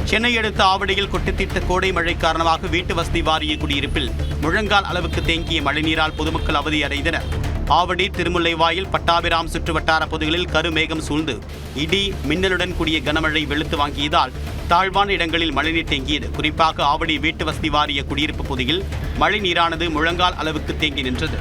சென்னை அடுத்த ஆவடியில் கொட்டித்தீர்த்த கோடை மழை காரணமாக வீட்டு வசதி வாரிய குடியிருப்பில் முழங்கால் அளவுக்கு தேங்கிய மழைநீரால் பொதுமக்கள் அவதியடைந்தனர். ஆவடி, திருமுல்லைவாயில், பட்டாபிராம் சுற்றுவட்டார பகுதிகளில் கருமேகம் சூழ்ந்து இடி மின்னலுடன் கூடிய கனமழை வெளுத்து வாங்கியதால் தாழ்வான இடங்களில் மழைநீர் தேங்கியது. குறிப்பாக ஆவடி வீட்டு வசதி வாரிய குடியிருப்பு பகுதியில் மழை நீரானது முழங்கால் அளவுக்கு தேங்கி நின்றது.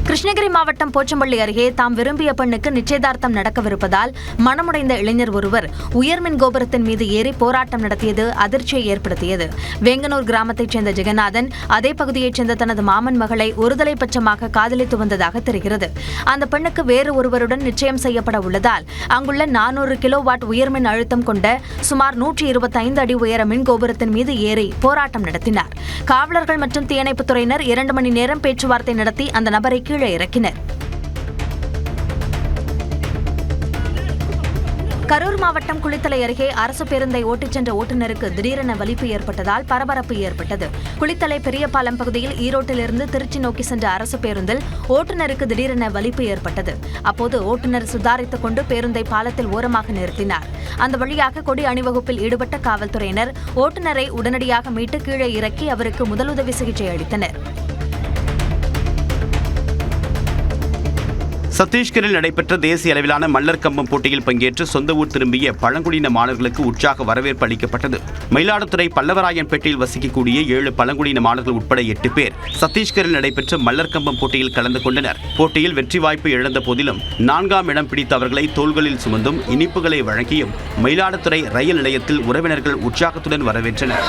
கிருஷ்ணகிரி மாவட்டம் போச்சம்பள்ளி அருகே தாம் விரும்பிய பெண்ணுக்கு நிச்சயதார்த்தம் நடக்கவிருப்பதால் மனமுடைந்த இளைஞர் ஒருவர் உயர்மின் கோபுரத்தின் மீது ஏறி போராட்டம் நடத்தியது அதிர்ச்சியை ஏற்படுத்தியது. வேங்கனூர் கிராமத்தைச் சேர்ந்த ஜெகநாதன் அதே பகுதியைச் சேர்ந்த தனது மாமன் மகளை ஒருதலை பட்சமாக காதலித்து வந்ததாக தெரிகிறது. அந்த பெண்ணுக்கு வேறு ஒருவருடன் நிச்சயம் செய்யப்பட உள்ளதால் அங்குள்ள 400 கிலோவாட் உயர்மின் அழுத்தம் கொண்ட சுமார் 125 அடி உயர மின் கோபுரத்தின் மீது ஏறி போராட்டம் நடத்தினார். காவலர்கள் மற்றும் தீயணைப்புத் துறையினர் 2 மணி நேரம் பேச்சுவார்த்தை நடத்தி அந்த நபரை கீழே இறக்கினர். கரூர் மாவட்டம் குளித்தலை அருகே அரசு பேருந்தை ஓட்டிச் சென்ற ஓட்டுநருக்கு திடீரென வலிப்பு ஏற்பட்டதால் பரபரப்பு ஏற்பட்டது. குளித்தலை பெரியபாலம் பகுதியில் ஈரோட்டிலிருந்து திருச்சி நோக்கி சென்ற அரசு பேருந்தில் ஓட்டுநருக்கு திடீரென வலிப்பு ஏற்பட்டது. அப்போது ஓட்டுநர் சுதாரித்துக் கொண்டு பேருந்தை பாலத்தில் ஓரமாக நிறுத்தினார். அந்த வழியாக கொடி அணிவகுப்பில் ஈடுபட்ட காவல்துறையினர் ஓட்டுநரை உடனடியாக மீட்டு கீழே இறக்கி அவருக்கு முதலுதவி சிகிச்சை அளித்தனர். சத்தீஸ்கரில் நடைபெற்ற தேசிய அளவிலான மல்லர் கம்பம் போட்டியில் பங்கேற்று சொந்த ஊர் திரும்பிய பழங்குடியின மாணவர்களுக்கு உற்சாக வரவேற்பு அளிக்கப்பட்டது. மயிலாடுதுறை பல்லவராயன்பேட்டையில் வசிக்கக்கூடிய 7 பழங்குடியின மாணவர்கள் உட்பட 8 பேர் சத்தீஸ்கரில் நடைபெற்ற மல்லர் கம்பம் போட்டியில் கலந்து கொண்டனர். போட்டியில் வெற்றி வாய்ப்பு இழந்த போதிலும் 4ஆம் இடம் பிடித்த அவர்களை தோள்களில் சுமந்தும் இனிப்புகளை வழங்கியும் மயிலாடுதுறை ரயில் நிலையத்தில் உறவினர்கள் உற்சாகத்துடன் வரவேற்றனர்.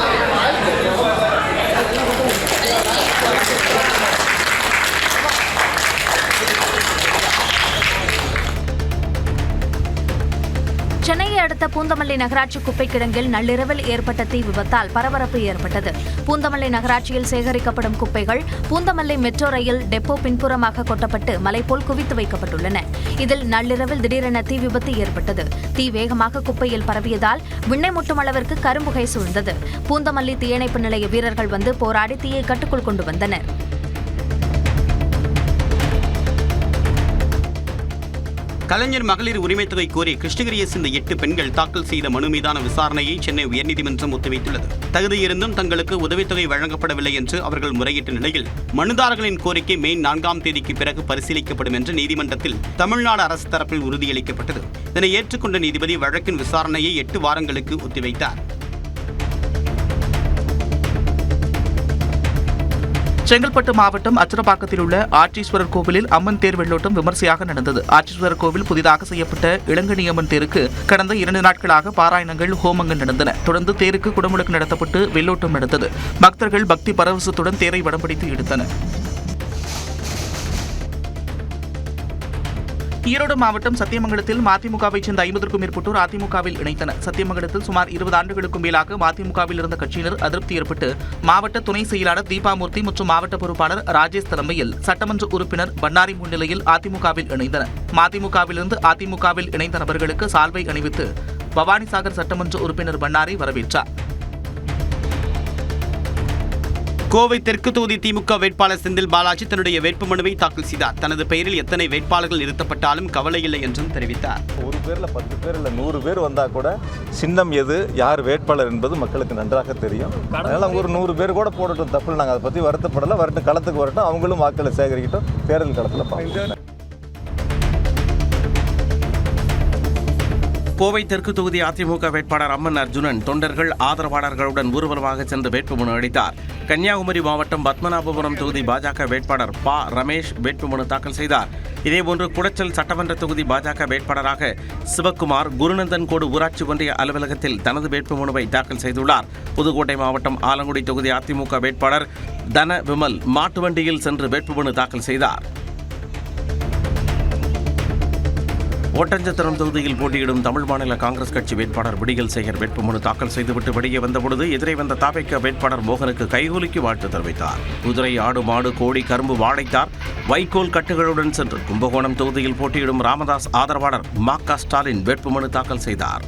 சென்னையை அடுத்த பூந்தமல்லி நகராட்சி குப்பை கிடங்கில் நள்ளிரவில் ஏற்பட்ட தீ விபத்தால் பரபரப்பு ஏற்பட்டது. பூந்தமல்லி நகராட்சியில் சேகரிக்கப்படும் குப்பைகள் பூந்தமல்லி மெட்ரோ ரயில் டெப்போ பின்புறமாக கொட்டப்பட்டு மலை போல் குவித்து வைக்கப்பட்டுள்ளன. இதில் நள்ளிரவில் திடீரென தீ விபத்து ஏற்பட்டது. தீ வேகமாக குப்பையில் பரவியதால் விண்ணை முட்டும் அளவிற்கு கரும்புகை சூழ்ந்தது. பூந்தமல்லி தீயணைப்பு நிலைய வீரர்கள் வந்து போராடி தீயை கட்டுக்குள் கொண்டு வந்தனர். கலைஞர் மகளிர் உரிமைத் தொகை கோரி கிருஷ்ணகிரியைச் சேர்ந்த 8 பெண்கள் தாக்கல் செய்த மனு மீதான விசாரணையை சென்னை உயர்நீதிமன்றம் ஒத்திவைத்துள்ளது. தகுதியிருந்தும் தங்களுக்கு உதவித்தொகை வழங்கப்படவில்லை என்று அவர்கள் முறையிட்ட நிலையில் மனுதாரர்களின் கோரிக்கை மே 4ஆம் தேதிக்கு பிறகு பரிசீலிக்கப்படும் என்று நீதிமன்றத்தில் தமிழ்நாடு அரசு தரப்பில் உறுதியளிக்கப்பட்டது. இதனை ஏற்றுக்கொண்ட நீதிபதி வழக்கின் விசாரணையை 8 வாரங்களுக்கு ஒத்திவைத்தார். செங்கல்பட்டு மாவட்டம் அச்சரப்பாக்கத்தில் உள்ள ஆட்சீஸ்வரர் கோவிலில் அம்மன் தேர் வெள்ளோட்டம் விமர்சையாக நடந்தது. ஆட்சீஸ்வரர் கோவில் புதிதாக செய்யப்பட்ட இளங்கனி அம்மன் தேருக்கு கடந்த 2 நாட்களாக பாராயணங்கள், ஹோமங்கள் நடந்தன. தொடர்ந்து தேருக்கு குடமுழுக்கு நடத்தப்பட்டு வெள்ளோட்டம் நடந்தது. பக்தர்கள் பக்தி பரவசத்துடன் தேரை வடம் பிடித்து இழுத்தனர். ஈரோடு மாவட்டம் சத்தியமங்கலத்தில் மதிமுகவைச் சேர்ந்த 50க்கும் மேற்பட்டோர் அதிமுகவில் இணைத்தனர். சத்தியமங்கலத்தில் சுமார் 20 ஆண்டுகளுக்கும் மேலாக மதிமுகவில் இருந்த கட்சியினர் அதிருப்தி ஏற்பட்டு மாவட்ட துணை செயலாளர் தீபாமூர்த்தி மற்றும் மாவட்ட பொறுப்பாளர் ராஜேஷ் தலைமையில் சட்டமன்ற உறுப்பினர் பன்னாரி முன்னிலையில் அதிமுகவில் இணைந்தனர். மதிமுகவிலிருந்து அதிமுகவில் இணைந்த நபர்களுக்கு சால்வை அணிவித்து பவானிசாகர் சட்டமன்ற உறுப்பினர் பன்னாரி வரவேற்றார். கோவை தெற்கு தொகுதி திமுக வேட்பாளர் செந்தில் பாலாஜி தன்னுடைய வேட்புமனுவை தாக்கல் செய்தார். தனது பெயரில் எத்தனை வேட்பாளர்கள் நிறுத்தப்பட்டாலும் கவலை இல்லை என்றும் தெரிவித்தார். ஒரு பேரில் 10 பேர் இல்லை 100 பேர் வந்தால் கூட சின்னம் எது, யார் வேட்பாளர் என்பது மக்களுக்கு நன்றாக தெரியும். அதனால் ஒரு 100 பேர் கூட போடட்டும், தப்பு. நாங்கள் அதை பற்றி வருத்தப்படலை. வரட்டும், களத்துக்கு வரட்டும், அவங்களும் வாக்களை சேகரிக்கட்டும், தேர்தல் களத்தில் பார்ப்போம். கோவை தெற்கு தொகுதி அதிமுக வேட்பாளர் அம்மன் அர்ஜுனன் தொண்டர்கள் ஆதரவாளர்களுடன் ஊர்வலமாக சென்று வேட்புமனு அளித்தார். கன்னியாகுமரி மாவட்டம் பத்மநாபபுரம் தொகுதி பாஜக வேட்பாளர் ப. ரமேஷ் வேட்புமனு தாக்கல் செய்தார். இதேபோன்று குடச்சல் சட்டமன்ற தொகுதி பாஜக வேட்பாளராக சிவக்குமார் குருநந்தன்கோடு ஊராட்சி ஒன்றிய அலுவலகத்தில் தனது வேட்புமனுவை தாக்கல் செய்துள்ளார். புதுக்கோட்டை மாவட்டம் ஆலங்குடி தொகுதி அதிமுக வேட்பாளர் தன விமல் மாட்டு வண்டியில் சென்று வேட்புமனு தாக்கல் செய்தார். ஒட்டஞ்சத்திரம் தொகுதியில் போட்டியிடும் தமிழ் மாநில காங்கிரஸ் கட்சி வேட்பாளர் விடியல் சேகர் வேட்புமனு தாக்கல் செய்துவிட்டு வெளியே வந்தபொழுது எதிரே வந்த தாவேகா வேட்பாளர் மோகனுக்கு கைகூலிக்கு வாழ்த்து தெரிவித்தார். குதிரை, ஆடு, மாடு, கோழி, கரும்பு, வாழைத்தார், வைக்கோல் கட்டுகளுடன் சென்று கும்பகோணம் தொகுதியில் போட்டியிடும் ராமதாஸ் ஆதரவாளர் ம.க. ஸ்டாலின் வேட்புமனு தாக்கல் செய்தார்.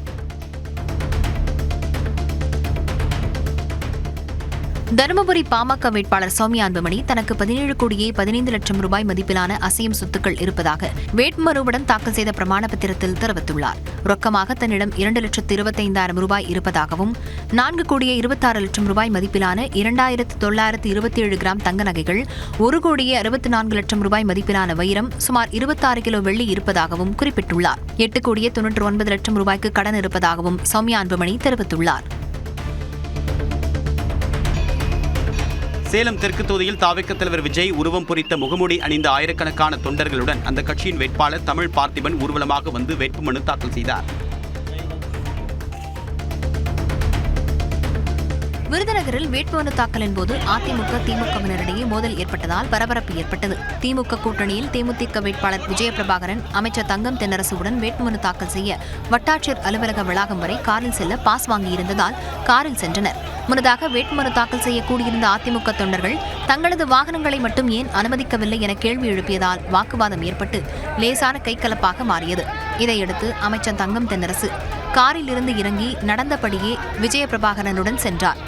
தருமபுரி பாமக வேட்பாளர் சௌமியா அன்புமணி தனக்கு 17 கோடியே 15 லட்சம் ரூபாய் மதிப்பிலான அசையும் சொத்துக்கள் இருப்பதாக வேட்புமனுவுடன் தாக்கல் செய்த பிரமாண பத்திரத்தில் தெரிவித்துள்ளார். ரொக்கமாக தன்னிடம் 2,25,000 ரூபாய் இருப்பதாகவும் 4 கோடியே 26 லட்சம் ரூபாய் மதிப்பிலான 2,927 கிராம் தங்க நகைகள், 1 கோடியே 64 லட்சம் ரூபாய் மதிப்பிலான வைரம், சுமார் 26 கிலோ வெள்ளி இருப்பதாகவும் குறிப்பிட்டுள்ளார். 8 கோடியே 99 லட்சம் ரூபாய்க்கு கடன் இருப்பதாகவும் சௌமியா அன்புமணி தெரிவித்துள்ளார். சேலம் தெற்கு தொகுதியில் தாவேக தலைவர் விஜய் உருவம் பொறித்த முகமூடி அணிந்த ஆயிரக்கணக்கான தொண்டர்களுடன் அந்த கட்சியின் வேட்பாளர் தமிழ் பார்த்திபன் ஊர்வலமாக வந்து வேட்புமனு தாக்கல் செய்தார். விருதுநகரில் வேட்புமனு தாக்கலின் போது அதிமுக திமுகவினரிடையே மோதல் ஏற்பட்டதால் பரபரப்பு ஏற்பட்டது. திமுக கூட்டணியில் தேமுதிக வேட்பாளர் விஜயபிரபாகரன் அமைச்சர் தங்கம் தென்னரசுடன் வேட்புமனு தாக்கல் செய்ய வட்டாட்சியர் அலுவலக வளாகம் வரை காரில் செல்ல பாஸ் வாங்கியிருந்ததால் காரில் சென்றனர். முன்னதாக வேட்புமனு தாக்கல் செய்ய கூடியிருந்த அதிமுக தொண்டர்கள் தங்களது வாகனங்களை மட்டும் ஏன் அனுமதிக்கவில்லை என கேள்வி எழுப்பியதால் வாக்குவாதம் ஏற்பட்டு லேசான கைகலப்பாக மாறியது. இதையடுத்து அமைச்சர் தங்கம் தென்னரசு காரில் இருந்து இறங்கி நடந்தபடியே விஜயபிரபாகரனுடன் சென்றார்.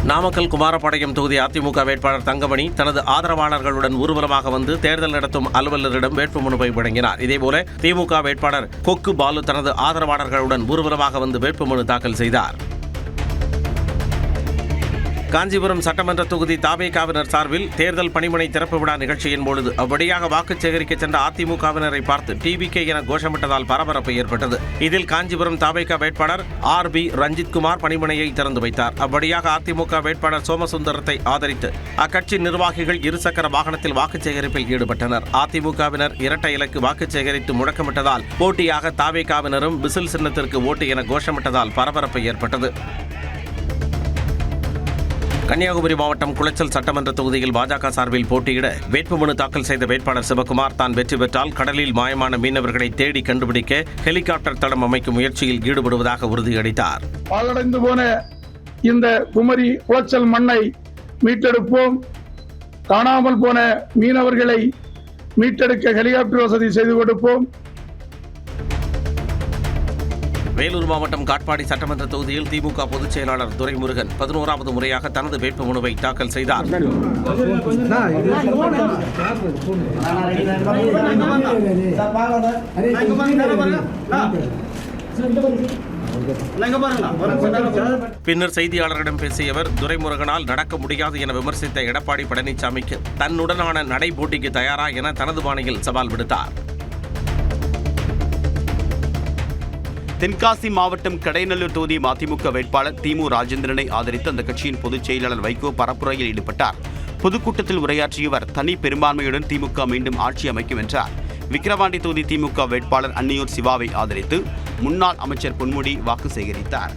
நாமக்கல் குமாரபாளையம் தொகுதி அதிமுக வேட்பாளர் தங்கமணி தனது ஆதரவாளர்களுடன் ஊர்வலமாக வந்து தேர்தல் நடத்தும் அலுவலரிடம் வேட்புமனுவை வழங்கினார். இதேபோல திமுக வேட்பாளர் கொக்கு பாலு தனது ஆதரவாளர்களுடன் ஊர்வலமாக வந்து வேட்புமனு தாக்கல் செய்தார். காஞ்சிபுரம் சட்டமன்ற தொகுதி தாவேகாவினர் சார்பில் தேர்தல் பணிமனை திறப்பு விழா நிகழ்ச்சியின் பொழுது அவ்வழியாக வாக்கு சேகரிக்க சென்ற அதிமுகவினரை பார்த்து டிவிகே என கோஷமிட்டதால் பரபரப்பு ஏற்பட்டது. இதில் காஞ்சிபுரம் தாவேகா வேட்பாளர் RB ரஞ்சித்குமார் பணிமனையை திறந்து வைத்தார். அவ்வழியாக அதிமுக வேட்பாளர் சோமசுந்தரத்தை ஆதரித்து அக்கட்சி நிர்வாகிகள் இருசக்கர வாகனத்தில் வாக்கு சேகரிப்பில் ஈடுபட்டனர். அதிமுகவினர் இரட்டை இலக்கு வாக்கு சேகரித்து முழக்கமிட்டதால் போட்டியாக தாவேகாவினரும் விசில் சின்னத்திற்கு ஓட்டு என கோஷமிட்டதால் பரபரப்பு ஏற்பட்டது. கன்னியாகுமரி மாவட்டம் குளச்சல் சட்டமன்ற தொகுதியில் பாஜக சார்பில் போட்டியிட வேட்புமனு தாக்கல் செய்த வேட்பாளர் சிவகுமார் தான் வெற்றி பெற்றால் கடலில் மாயமான மீனவர்களை தேடி கண்டுபிடிக்க ஹெலிகாப்டர் தளம் அமைக்கும் முயற்சியில் ஈடுபடுவதாக உறுதியளித்தார். பாழடைந்து போன இந்த குமரி குளச்சல் மண்ணை மீட்டெடுப்போம், காணாமல் போன மீனவர்களை மீட்டெடுக்க ஹெலிகாப்டர் வசதி செய்து கொடுப்போம். வேலூர் மாவட்டம் காட்பாடி சட்டமன்ற தொகுதியில் திமுக பொதுச் செயலாளர் துரைமுருகன் 11வது முறையாக தனது வேட்புமனுவை தாக்கல் செய்தார். பின்னர் செய்தியாளர்களிடம் பேசிய அவர் துரைமுருகனால் நடக்க முடியாது என விமர்சித்த எடப்பாடி பழனிசாமிக்கு தன்னுடனான நடை போட்டிக்கு தயாரா என தனது பாணியில் சவால் விடுத்தார். தென்காசி மாவட்டம் கடைநல்லூர் தொகுதி மதிமுக வேட்பாளர் திமு ராஜேந்திரனை ஆதரித்து அந்த கட்சியின் பொதுச் செயலாளர் வைகோ பரப்புரையில் ஈடுபட்டார். பொதுக்கூட்டத்தில் உரையாற்றியவர் தனி பெரும்பான்மையுடன் திமுக மீண்டும் ஆட்சி அமைக்கும் என்றார். விக்கிரவாண்டி தொகுதி திமுக வேட்பாளர் அன்னியூர் சிவாவை ஆதரித்து முன்னாள் அமைச்சர் பொன்முடி வாக்கு சேகரித்தார்.